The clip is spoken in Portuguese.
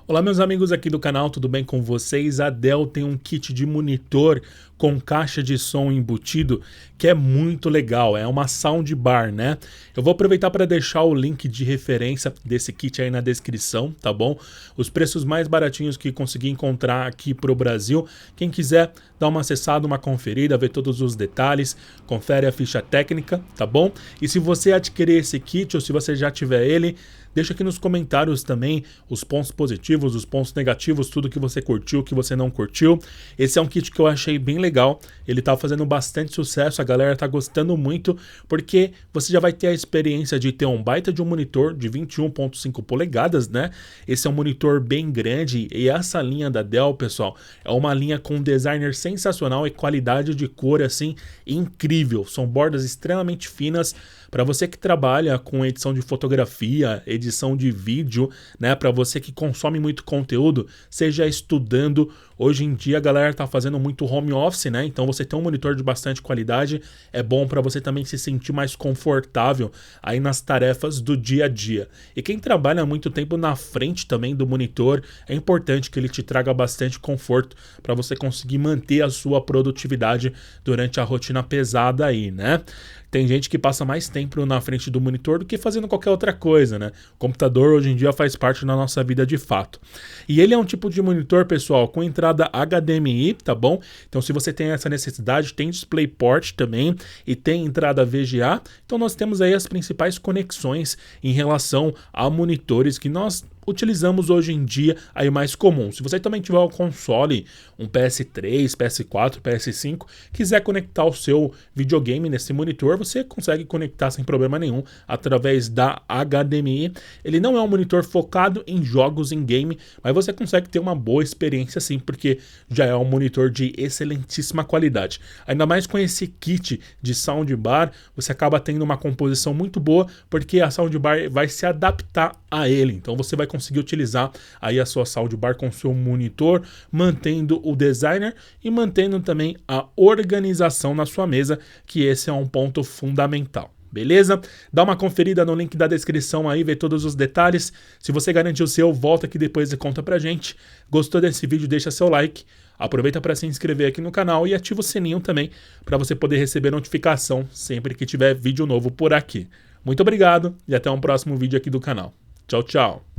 Olá meus amigos aqui do canal, tudo bem com vocês? A Dell tem um kit de monitor com caixa de som embutido que é muito legal, é uma soundbar, né? Eu vou aproveitar para deixar o link de referência desse kit aí na descrição, tá bom? Os preços mais baratinhos que consegui encontrar aqui pro Brasil. Quem quiser dar uma acessada, uma conferida, ver todos os detalhes, confere a ficha técnica, tá bom? E se você adquirir esse kit ou se você já tiver ele, deixa aqui nos comentários também os pontos positivos, os pontos negativos, tudo que você curtiu, que você não curtiu. Esse é um kit que eu achei bem legal, ele tá fazendo bastante sucesso, a galera tá gostando muito, porque você já vai ter a experiência de ter um baita de um monitor de 21.5 polegadas, né? Esse é um monitor bem grande e essa linha da Dell, pessoal, é uma linha com um designer sensacional e qualidade de cor, assim, incrível. São bordas extremamente finas, para você que trabalha com edição de fotografia, edição de vídeo, né, para você que consome muito conteúdo, seja estudando. Hoje em dia a galera tá fazendo muito home office, né? Então você ter um monitor de bastante qualidade é bom para você também se sentir mais confortável aí nas tarefas do dia a dia. E quem trabalha muito tempo na frente também do monitor, é importante que ele te traga bastante conforto para você conseguir manter a sua produtividade durante a rotina pesada aí, né? Tem gente que passa mais tempo na frente do monitor do que fazendo qualquer outra coisa, né? O computador hoje em dia faz parte da nossa vida de fato. E ele é um tipo de monitor, pessoal, com entrada HDMI, tá bom? Então se você tem essa necessidade, tem DisplayPort também e tem entrada VGA. Então nós temos aí as principais conexões em relação a monitores que nós utilizamos hoje em dia aí mais comum. Se você também tiver um console, um PS3, PS4, PS5, quiser conectar o seu videogame nesse monitor, você consegue conectar sem problema nenhum através da HDMI. Ele não é um monitor focado em jogos em game, mas você consegue ter uma boa experiência sim, porque já é um monitor de excelentíssima qualidade. Ainda mais com esse kit de soundbar, você acaba tendo uma composição muito boa, porque a soundbar vai se adaptar a ele. Então você vai conseguir utilizar aí a sua soundbar com o seu monitor, mantendo o designer e mantendo também a organização na sua mesa, que esse é um ponto fundamental. Beleza? Dá uma conferida no link da descrição aí, vê todos os detalhes. Se você garantiu o seu, volta aqui depois e conta pra gente. Gostou desse vídeo, deixa seu like. Aproveita para se inscrever aqui no canal e ativa o sininho também para você poder receber notificação sempre que tiver vídeo novo por aqui. Muito obrigado e até um próximo vídeo aqui do canal. Tchau, tchau!